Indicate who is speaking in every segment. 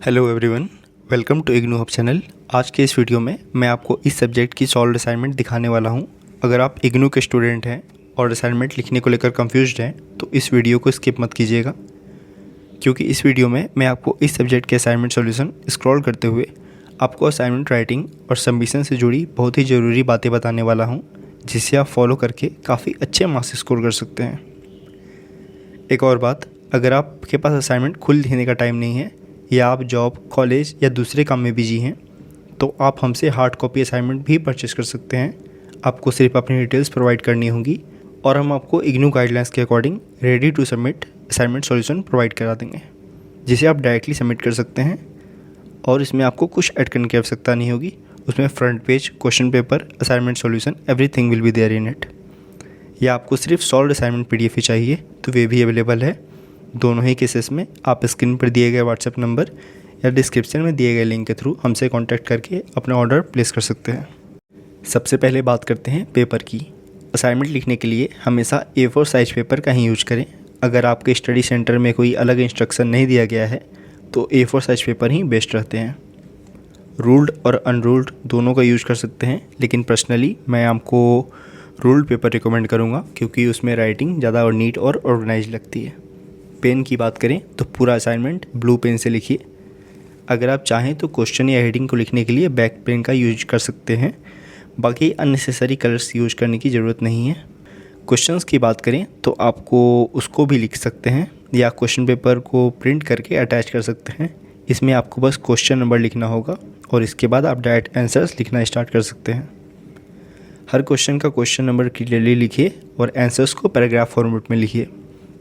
Speaker 1: Hello everyone, welcome to IGNOU hub channel. आज के इस वीडियो में मैं आपको इस सब्जेक्ट की सॉल्व असाइनमेंट दिखाने वाला हूं। अगर आप इग्नू के स्टूडेंट हैं और असाइनमेंट लिखने को लेकर कंफ्यूज्ड हैं तो इस वीडियो को स्किप मत कीजिएगा, क्योंकि इस वीडियो में मैं आपको इस सब्जेक्ट के असाइनमेंट सॉल्यूशन स्क्रॉल करते हुए आपको असाइनमेंट राइटिंग और सबमिशन से जुड़ी बहुत ही ज़रूरी बातें बताने वाला हूँ, जिसे आप फॉलो करके काफ़ी अच्छे मार्क्स स्कोर कर सकते हैं। एक और बात, अगर आपके पास असाइनमेंट खुद लिखने का टाइम नहीं है या आप जॉब, कॉलेज या दूसरे काम में बिजी हैं तो आप हमसे हार्ड कॉपी असाइनमेंट भी परचेस कर सकते हैं। आपको सिर्फ अपनी डिटेल्स प्रोवाइड करनी होगी और हम आपको इग्नू गाइडलाइंस के according ready to submit assignment solution provide करा देंगे, जिसे आप डायरेक्टली सबमिट कर सकते हैं और इसमें आपको कुछ ऐड करने की आवश्यकता नहीं होगी। उसमें front page, question paper, assignment solution, everything will be there in it. या आपको सिर्फ सॉल्व असाइनमेंट PDF ही चाहिए तो वे भी अवेलेबल है। दोनों ही केसेस में आप स्क्रीन पर दिए गए व्हाट्सएप नंबर या डिस्क्रिप्शन में दिए गए लिंक के थ्रू हमसे कांटेक्ट करके अपना ऑर्डर प्लेस कर सकते हैं। सबसे पहले बात करते हैं पेपर की। असाइनमेंट लिखने के लिए हमेशा A4 साइज पेपर का ही यूज करें। अगर आपके स्टडी सेंटर में कोई अलग इंस्ट्रक्शन नहीं दिया गया है तो A4 साइज पेपर ही बेस्ट रहते हैं। रूल्ड और अनरूल्ड दोनों का यूज कर सकते हैं, लेकिन पर्सनली मैं आपको रूल्ड पेपर रिकमेंड करूँगा क्योंकि उसमें राइटिंग ज़्यादा और नीट और ऑर्गेनाइज लगती है। पेन की बात करें तो पूरा असाइनमेंट ब्लू पेन से लिखिए। अगर आप चाहें तो क्वेश्चन या हेडिंग को लिखने के लिए ब्लैक पेन का यूज कर सकते हैं। बाकी अननेसेसरी कलर्स यूज करने की ज़रूरत नहीं है। क्वेश्चंस की बात करें तो आपको उसको भी लिख सकते हैं या क्वेश्चन पेपर को प्रिंट करके अटैच कर सकते हैं। इसमें आपको बस क्वेश्चन नंबर लिखना होगा और इसके बाद आप डायरेक्ट आंसर्स लिखना स्टार्ट कर सकते हैं। हर क्वेश्चन का क्वेश्चन नंबर क्लियरली लिखिए और आंसर्स को पैराग्राफ फॉर्मेट में लिखिए,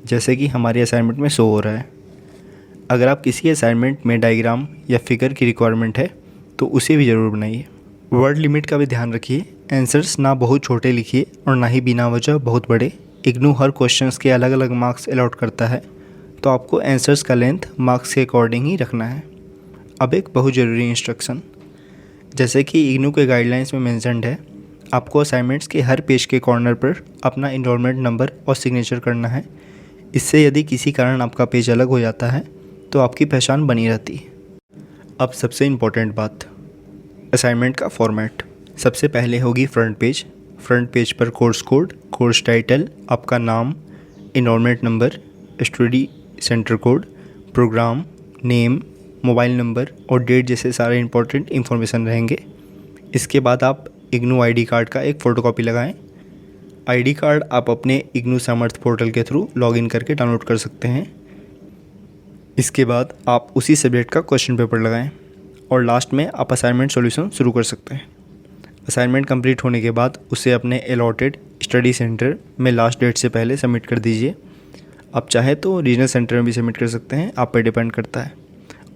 Speaker 1: जैसे कि हमारे असाइनमेंट में शो हो रहा है। अगर आप किसी असाइनमेंट में डायग्राम या फिगर की रिक्वायरमेंट है तो उसे भी ज़रूर बनाइए। वर्ड लिमिट का भी ध्यान रखिए। आंसर्स ना बहुत छोटे लिखिए और ना ही बिना वजह बहुत बड़े। इग्नू हर क्वेश्चंस के अलग अलग मार्क्स अलॉट करता है, तो आपको आंसर्स का लेंथ मार्क्स के अकॉर्डिंग ही रखना है। अब एक बहुत ज़रूरी इंस्ट्रक्शन, जैसे कि इग्नू के गाइडलाइंस में मेंशन्ड है, आपको असाइनमेंट्स के हर पेज के कॉर्नर पर अपना इनरोलमेंट नंबर और सिग्नेचर करना है। इससे यदि किसी कारण आपका पेज अलग हो जाता है तो आपकी पहचान बनी रहती है। अब सबसे इम्पोर्टेंट बात, असाइनमेंट का फॉर्मेट। सबसे पहले होगी फ्रंट पेज। फ्रंट पेज पर कोर्स कोड, कोर्स टाइटल, आपका नाम, enrolment number, study centre code, programme name, mobile number और डेट जैसे सारे इंपॉर्टेंट इन्फॉर्मेशन रहेंगे। इसके बाद आप इग्नू ID कार्ड का एक फ़ोटोकॉपी लगाएं। ID कार्ड आप अपने इग्नू सामर्थ पोर्टल के थ्रू लॉगिन करके डाउनलोड कर सकते हैं। इसके बाद आप उसी सब्जेक्ट का क्वेश्चन पेपर लगाएं और लास्ट में आप असाइनमेंट सॉल्यूशन शुरू कर सकते हैं। असाइनमेंट कंप्लीट होने के बाद उसे अपने अलॉटेड स्टडी सेंटर में लास्ट डेट से पहले सबमिट कर दीजिए। आप चाहे तो रीजनल सेंटर में भी सबमिट कर सकते हैं, आप पर डिपेंड करता है।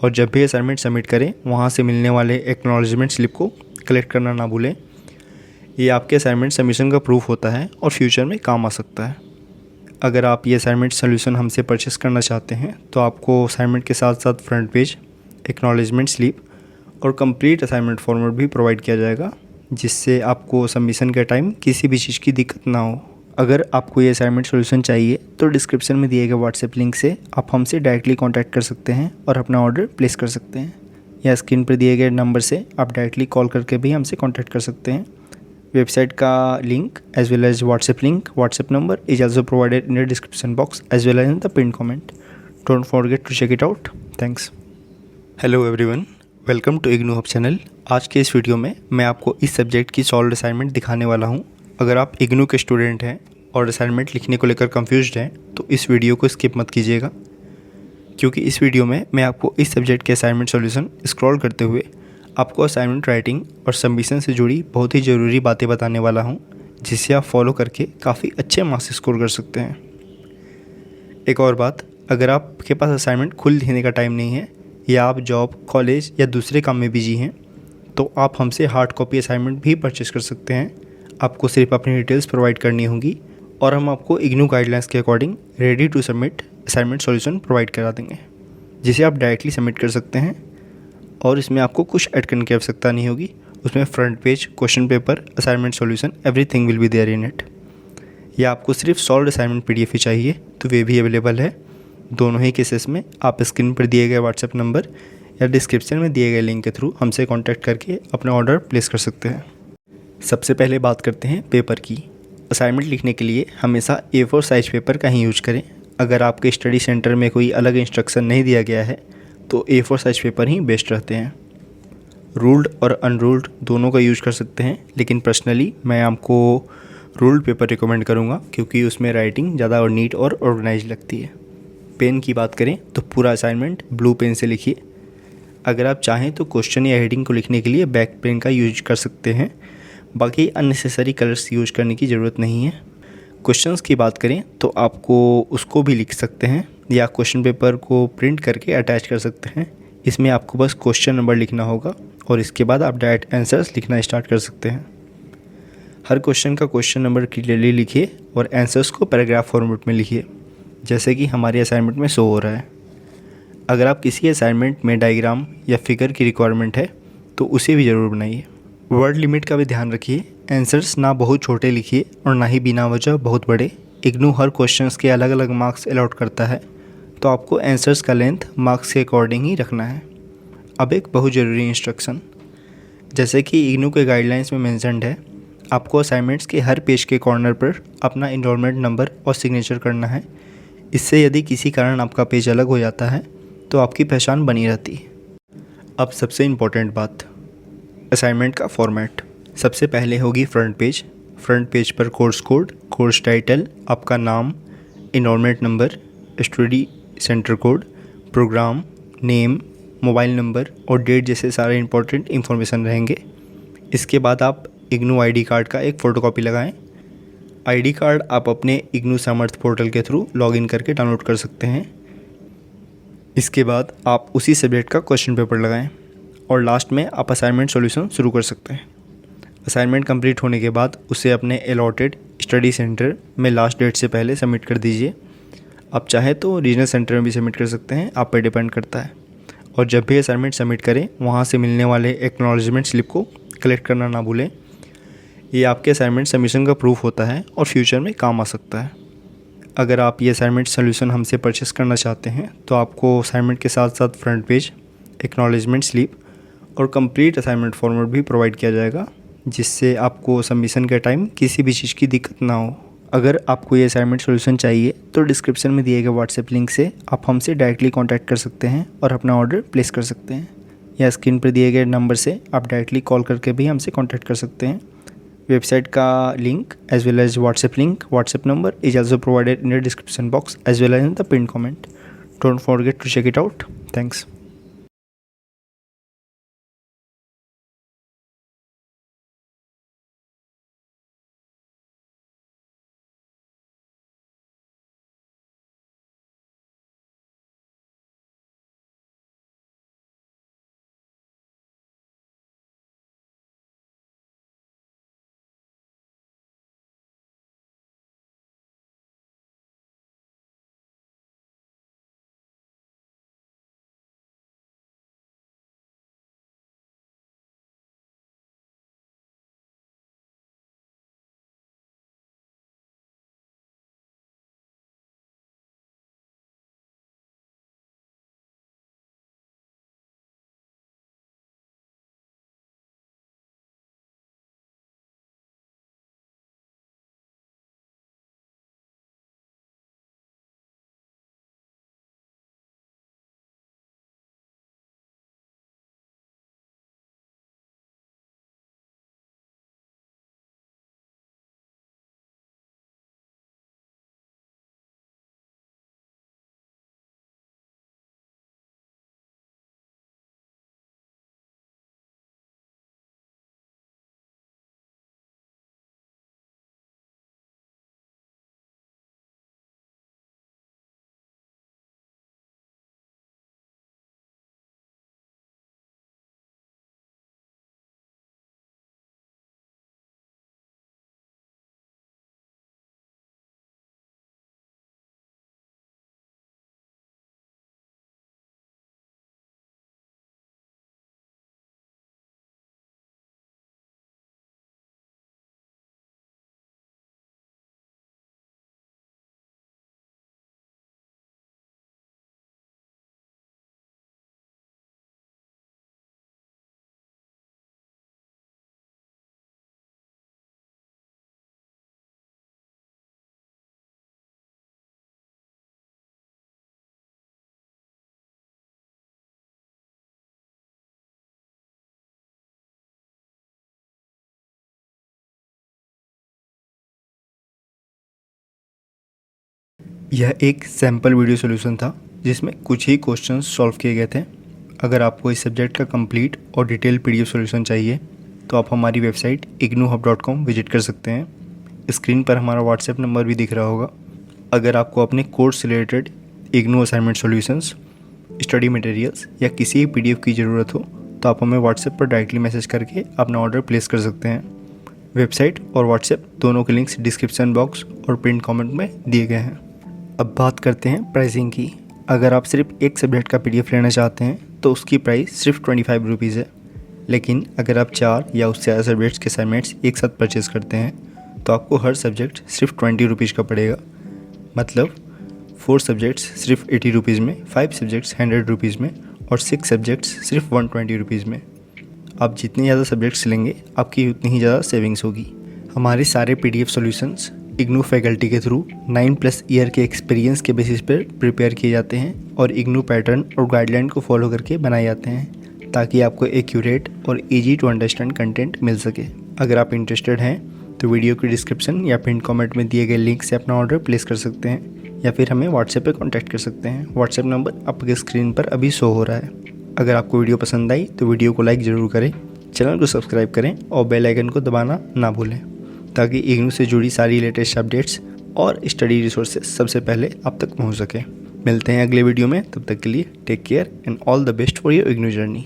Speaker 1: और जब भी असाइनमेंट सबमिट करें वहाँ से मिलने वाले एक्नॉलेजमेंट स्लिप को कलेक्ट करना ना भूलें। ये आपके असाइनमेंट सबमिशन का प्रूफ होता है और फ्यूचर में काम आ सकता है। अगर आप ये असाइनमेंट सॉल्यूशन हमसे परचेस करना चाहते हैं तो आपको असाइनमेंट के साथ साथ फ्रंट पेज, एक्नॉलेजमेंट स्लिप और कंप्लीट असाइनमेंट फॉर्मेट भी प्रोवाइड किया जाएगा, जिससे आपको सबमिशन के टाइम किसी भी चीज़ की दिक्कत ना हो। अगर आपको ये असाइनमेंट सॉल्यूशन चाहिए तो डिस्क्रिप्शन में दिए गए व्हाट्सएप लिंक से आप हमसे डायरेक्टली कॉन्टैक्ट कर सकते हैं और अपना ऑर्डर प्लेस कर सकते हैं, या स्क्रीन पर दिए गए नंबर से आप डायरेक्टली कॉल करके भी हमसे कॉन्टैक्ट कर सकते हैं। वेबसाइट का link as well as WhatsApp link, WhatsApp number is also provided in the description box as well as in the pinned comment. Don't forget to check it out. Thanks. Hello everyone, welcome to IGNOU hub channel. आज के इस video में मैं आपको इस subject की solve assignment दिखाने वाला हूँ। अगर आप इग्नू के स्टूडेंट हैं और असाइनमेंट लिखने को लेकर कंफ्यूज्ड हैं तो इस वीडियो को स्किप मत कीजिएगा, क्योंकि इस वीडियो में मैं आपको इस सब्जेक्ट के असाइनमेंट सॉल्यूशन स्क्रॉल करते हुए आपको असाइनमेंट राइटिंग और सबमिशन से जुड़ी बहुत ही ज़रूरी बातें बताने वाला हूं, जिसे आप फॉलो करके काफ़ी अच्छे मार्क्स स्कोर कर सकते हैं। एक और बात, अगर आपके पास असाइनमेंट खुद लिखने का टाइम नहीं है या आप जॉब, कॉलेज या दूसरे काम में बिजी हैं तो आप हमसे हार्ड कॉपी असाइनमेंट भी परचेस कर सकते हैं। आपको सिर्फ अपनी डिटेल्स प्रोवाइड करनी होगी और हम आपको इग्नू गाइडलाइंस के according ready to submit assignment solution provide करा देंगे, जिसे आप डायरेक्टली सबमिट कर सकते हैं और इसमें आपको कुछ ऐड करने की आवश्यकता नहीं होगी। उसमें front page, question paper, assignment solution, everything will be there in it. या आपको सिर्फ सॉल्व असाइनमेंट PDF ही चाहिए तो वे भी अवेलेबल है। दोनों ही केसेस में आप स्क्रीन पर दिए गए व्हाट्सएप नंबर या डिस्क्रिप्शन में दिए गए लिंक के थ्रू हमसे कांटेक्ट करके अपना ऑर्डर प्लेस कर सकते हैं। सबसे पहले बात करते हैं पेपर की। असाइनमेंट लिखने के लिए हमेशा A4 साइज पेपर का ही यूज करें। अगर आपके स्टडी सेंटर में कोई अलग इंस्ट्रक्शन नहीं दिया गया है तो A4 साइज पेपर ही बेस्ट रहते हैं। रूल्ड और अनरूल्ड दोनों का यूज़ कर सकते हैं, लेकिन पर्सनली मैं आपको रूल्ड पेपर रिकमेंड करूँगा क्योंकि उसमें राइटिंग ज़्यादा और नीट और ऑर्गेनाइज लगती है। पेन की बात करें तो पूरा असाइनमेंट ब्लू पेन से लिखिए। अगर आप चाहें तो क्वेश्चन या हेडिंग को लिखने के लिए ब्लैक पेन का यूज कर सकते हैं। बाकी अननेसेसरी कलर्स यूज करने की ज़रूरत नहीं है। क्वेश्चंस की बात करें तो आपको उसको भी लिख सकते हैं या क्वेश्चन पेपर को प्रिंट करके अटैच कर सकते हैं। इसमें आपको बस क्वेश्चन नंबर लिखना होगा और इसके बाद आप डायरेक्ट आंसर्स लिखना स्टार्ट कर सकते हैं। हर क्वेश्चन का क्वेश्चन नंबर क्लियरली लिखिए और आंसर्स को पैराग्राफ फॉर्मेट में लिखिए, जैसे कि हमारे असाइनमेंट में शो हो रहा है। अगर आप किसी असाइनमेंट में डायग्राम या फिगर की रिक्वायरमेंट है तो उसे भी ज़रूर बनाइए। वर्ड लिमिट का भी ध्यान रखिए। आंसर्स ना बहुत छोटे लिखिए और ना ही बिना वजह बहुत बड़े। इग्नू हर क्वेश्चंस के अलग अलग मार्क्स अलॉट करता है, तो आपको आंसर्स का लेंथ मार्क्स के अकॉर्डिंग ही रखना है। अब एक बहुत ज़रूरी इंस्ट्रक्शन, जैसे कि इग्नू के गाइडलाइंस में मेंशन्ड है, आपको असाइनमेंट्स के हर पेज के कॉर्नर पर अपना इनरोलमेंट नंबर और सिग्नेचर करना है। इससे यदि किसी कारण आपका पेज अलग हो जाता है तो आपकी पहचान बनी रहती है। अब सबसे इम्पोर्टेंट बात, असाइनमेंट का फॉर्मेट। सबसे पहले होगी फ्रंट पेज। फ्रंट पेज पर कोर्स कोड, कोर्स टाइटल, आपका नाम, enrolment number, study centre code, programme name, mobile number और डेट जैसे सारे इंपॉर्टेंट इन्फॉर्मेशन रहेंगे। इसके बाद आप इग्नू आईडी कार्ड का एक फ़ोटोकॉपी लगाएं। आईडी कार्ड आप अपने इग्नू सामर्थ पोर्टल के थ्रू लॉगिन करके डाउनलोड कर सकते हैं। इसके बाद आप उसी सब्जेक्ट का क्वेश्चन पेपर लगाएं और लास्ट में आप असाइनमेंट सॉल्यूशन शुरू कर सकते हैं। असाइनमेंट कंप्लीट होने के बाद उसे अपने अलॉटेड स्टडी सेंटर में लास्ट डेट से पहले सबमिट कर दीजिए। आप चाहे तो रीजनल सेंटर में भी सबमिट कर सकते हैं, आप पे डिपेंड करता है। और जब भी असाइनमेंट सबमिट करें वहाँ से मिलने वाले एक्नॉलेजमेंट स्लिप को कलेक्ट करना ना भूलें। ये आपके असाइनमेंट सबमिशन का प्रूफ होता है और फ्यूचर में काम आ सकता है। अगर आप ये असाइनमेंट सोल्यूशन हमसे परचेस करना चाहते हैं तो आपको असाइनमेंट के साथ साथ फ्रंट पेज, एक्नॉलेजमेंट स्लिप और कंप्लीट असाइनमेंट फॉर्मेट भी प्रोवाइड किया जाएगा, जिससे आपको सबमिशन के टाइम किसी भी चीज़ की दिक्कत ना हो। अगर आपको ये असाइनमेंट सोल्यूशन चाहिए तो डिस्क्रिप्शन में दिए गए व्हाट्सएप लिंक से आप हमसे डायरेक्टली कॉन्टैक्ट कर सकते हैं और अपना ऑर्डर प्लेस कर सकते हैं, या स्क्रीन पर दिए गए नंबर से आप डायरेक्टली कॉल करके भी हमसे कॉन्टैक्ट कर सकते हैं। वेबसाइट का link as well as WhatsApp number is also provided in the description box as well as in the pinned comment. Don't forget to check it out. Thanks. यह एक sample video solution था जिसमें कुछ ही questions solve किए गए थे। अगर आपको इस सब्जेक्ट का कंप्लीट और डिटेल पीडीएफ सॉल्यूशन चाहिए तो आप हमारी वेबसाइट ignuhub.com विजिट कर सकते हैं। स्क्रीन पर हमारा व्हाट्सएप नंबर भी दिख रहा होगा। अगर आपको अपने कोर्स से related IGNOU assignment solutions, study materials या किसी पीडीएफ की ज़रूरत हो तो आप हमें व्हाट्सएप पर डायरेक्टली मैसेज करके अपना ऑर्डर प्लेस कर सकते हैं। वेबसाइट और व्हाट्सएप दोनों के लिंक्स डिस्क्रिप्शन बॉक्स और पिन कमेंट में दिए गए हैं। अब बात करते हैं प्राइसिंग की। अगर आप सिर्फ एक सब्जेक्ट का पीडीएफ लेना चाहते हैं तो उसकी प्राइस सिर्फ 25 रुपीज़ है। लेकिन अगर आप 4 या उससे ज़्यादा सब्जेक्ट्स के असाइनमेंट्स एक साथ परचेज़ करते हैं तो आपको हर सब्जेक्ट सिर्फ 20 रुपीज़ का पड़ेगा। मतलब 4 सब्जेक्ट्स सिर्फ 80 रुपीज़ में, 5 सब्जेक्ट्स 100 रुपीज़ में और 6 सब्जेक्ट्स सिर्फ 120 रुपीज़ में। आप जितने ज़्यादा सब्जेक्ट्स लेंगे आपकी उतनी ही ज़्यादा सेविंग्स होगी। हमारे सारे पीडीएफ सॉल्यूशंस इग्नू फैकल्टी के थ्रू 9+ ईयर के एक्सपीरियंस के बेसिस पर प्रिपेयर किए जाते हैं और इग्नू पैटर्न और गाइडलाइन को फॉलो करके बनाए जाते हैं ताकि आपको एक्यूरेट और इजी टू अंडरस्टैंड कंटेंट मिल सके। अगर आप इंटरेस्टेड हैं तो वीडियो की डिस्क्रिप्शन या पिन कमेंट में दिए गए लिंक से अपना ऑर्डर प्लेस कर सकते हैं या फिर हमें व्हाट्सएप पे कांटेक्ट कर सकते हैं। व्हाट्सएप नंबर आपके स्क्रीन पर अभी शो हो रहा है। अगर आपको वीडियो पसंद आई तो वीडियो को लाइक ज़रूर करें, चैनल को सब्सक्राइब करें और बेल आइकन को दबाना ना भूलें ताकि इग्नू से जुड़ी सारी लेटेस्ट अपडेट्स और स्टडी रिसोर्सेज सबसे पहले आप तक पहुँच सकें। मिलते हैं अगले वीडियो में, तब तक के लिए take care and all the best for your IGNOU journey.